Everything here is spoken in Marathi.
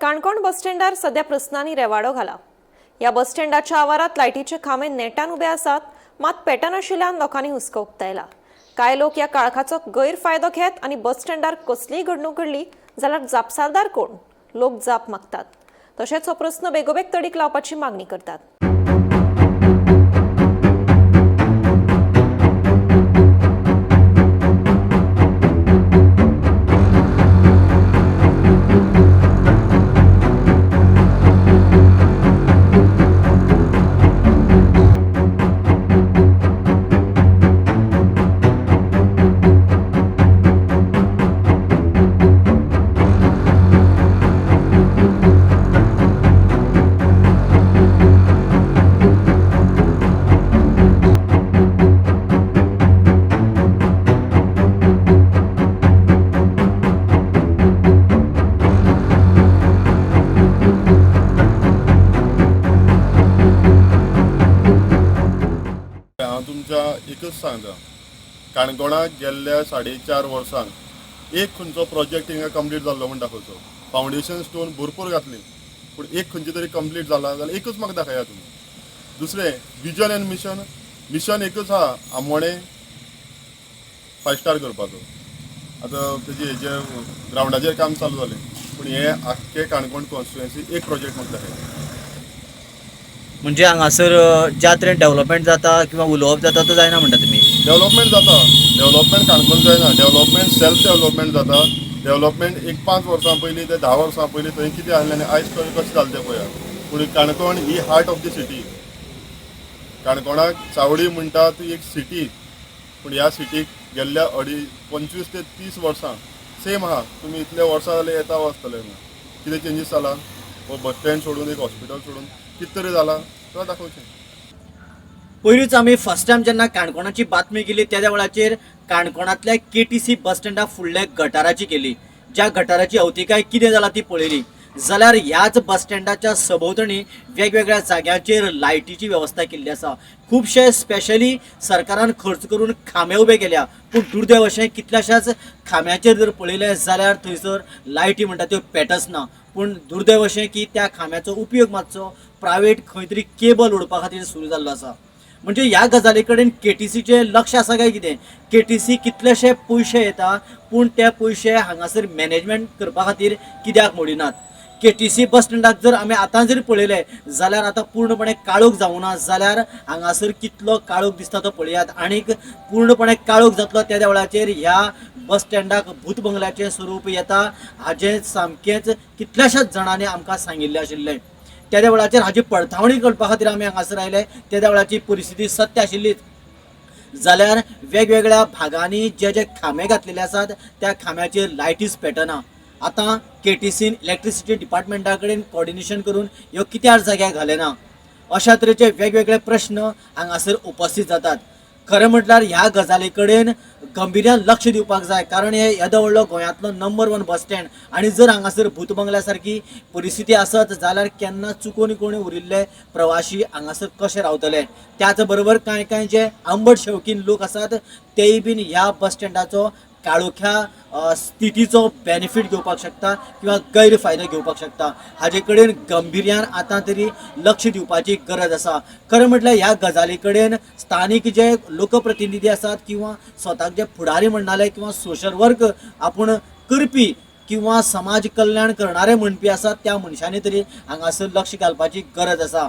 काणकोण बस स्टँडार सध्या प्रस्नांनी रेवाडो घाला। या बस स्टँडाच्या आवारात लायटीचे खांबे नेटान उबे आसात, मात पेटनाशिल्ल्यान लोकांनी हुस्को उक्तायला। कांय लोक या काळखाचो गैरफायदो घेत आणि बस स्टँडार कसलीय घडणूक घडली जाल्यार जापसालदार कोण, लोक जाप मागतात। तशेंच हो प्रस्न बेगोबेग तडीक लावपाची मागणी करतात। तुमच्या एकच सांगता, काणकोणाक गेल्ल्या 4.5 वर्सांक एक खंयचो प्रोजेक्ट हिंगा कंप्लीट जाल्लो म्हण दाखोवचो। फावंडेशन स्टोन भरपूर घातली, पूण एक खंयची तरी कंप्लीट जाला जाल्यार एकच म्हाका दाखया तुमी। दुसरें विजन एंड मिशन एकच आहा, आमोणे 5 स्टार करपाचो। आतां तेजे हेजे ग्रावंडाचेर काम चालू जालें, पूण हे आख्खे काणकोण कॉन्स्टिट्युएन्सी एक प्रोजेक्ट म्हाका दाखया। म्हणजे हांगासर ज्या तरेन डेव्हलपमेंट जाता किंवा उलोवप जाता तो जायना म्हणटा तुमी? डेव्हलपमेंट जाता, डेव्हलपमेंट काणकोण जायना, डेव्हलपमेंट सेल्फ डेव्हलपमेंट जाता। डेव्हलपमेंट एक 5 वर्सां पयलीं ते 10 वर्सां पयलीं थंय कितें आसलें आनी आयज कशें जालें तें पळया। पूण काणकोण ही हार्ट ऑफ द सिटी। काणकोणाक चावडी म्हणटा ती एक सिटी, पूण ह्या सिटीक गेल्ल्या 25 ते 30 वर्सां सेम आहा। तुमी इतले वर्सां जाले येता वचतले ना, कितें चेंजीस जाला? हो बस स्टँड सोडून एक हॉस्पिटल सोडून कितें तरी जाला तो दाखोवचें। पयलींच आमी फर्स्ट टायम जेन्ना काणकोणाची बातमी केली त्या वेळाचेर काणकोणांतल्या KTC बस स्टँडा फुडल्या गटाराची केली। ज्या गटाराची अवतिकाय कितें जाला ती पळयली जाल्यार ह्याच बस स्टँडाच्या सभोवतणी वेगवेगळ्या जाग्यांचेर लायटीची वेवस्था केल्ली आसा। खुबशे स्पेशली सरकारान खर्च करून खांबे उबे केल्या, पूण दुर्दैव अशें कितल्याशाच खांब्याचेर जर पळयलें जाल्यार थंयसर लायटी म्हणटा त्यो पेटच ना। पूण दुर्दैव अशें की त्या खांब्याचो उपयोग मातसो प्रायवेट खंय तरी केबल ओडपा खातीर सुरू जाल्लो आसा। म्हणजे ह्या गजाली कडेन KTCचें लक्ष आसा काय कितें? KTC कितलेशे पयशे येता, पूण ते पयशे हांगासर मॅनेजमेंट करपा खातीर कित्याक मोडिनात? KTC बस स्टँडाक जर आमी आतां जर पळयलें जाल्यार आतां पूर्णपणे काळोख जावना, जाल्यार हांगासर कितलो काळोख दिसता तो पळयात। आनीक पूर्णपणे काळोख जातलो त्या वेळाचेर ह्या बस स्टँडाक भूत बंगल्याचें स्वरूप येता, हाजें सामकेंच कितल्याशाच जाणांनी आमकां सांगिल्लें आशिल्लें। त्या वेळाचेर हाजी पडताळणी करपा खातीर आमी हांगासर आयले। त्या वेळाची परिस्थिती सत्य आशिल्लीच जाल्यार वेगवेगळ्या भागांनी जे खांबे घातलेले आसात त्या खांब्याचेर लायटीच पेटना। आतां KTCन इलेक्ट्रिसिटी डिपार्टमेंटा कडेन कोऑर्डिनेशन करून ह्यो कित्याक जाग्यार घालेना, अशा तरेचे वेगवेगळे प्रश्न हांगासर उपस्थित जातात। खरें म्हटल्यार ह्या गजाली कडेन गंभीर्यान लक्ष दिवपाक जाय, कारण हे येदो व्हडलो गोंयांतलो नंबर 1 बस स्टँड आनी जर हांगासर भूत बंगल्या सारकी परिस्थिती आसत जाल्यार केन्ना चुकोनी कोणी उरिल्ले प्रवाशी हांगासर कशे रावतले? त्याच बरोबर कांय जे आंबट शौकीन लोक आसात तेय बीन ह्या बस स्टँडाचो काळोख्या स्थितीचो बेनिफीट घेवपाक शकता किंवा गैरफायदो घेवपाक शकता। हाजे कडेन गंभीर्यान आतां तरी लक्ष दिवपाची गरज आसा। खरें म्हटल्यार ह्या गजाली कडेन स्थानीक जे लोकप्रतिनिधी आसात किंवा स्वताक जे फुडारी म्हणनाले किंवा सोशल वर्क आपूण करपी किंवा समाज कल्याण करणारे म्हणपी आसात त्या मनशांनी तरी हांगासर लक्ष घालपाची गरज आसा।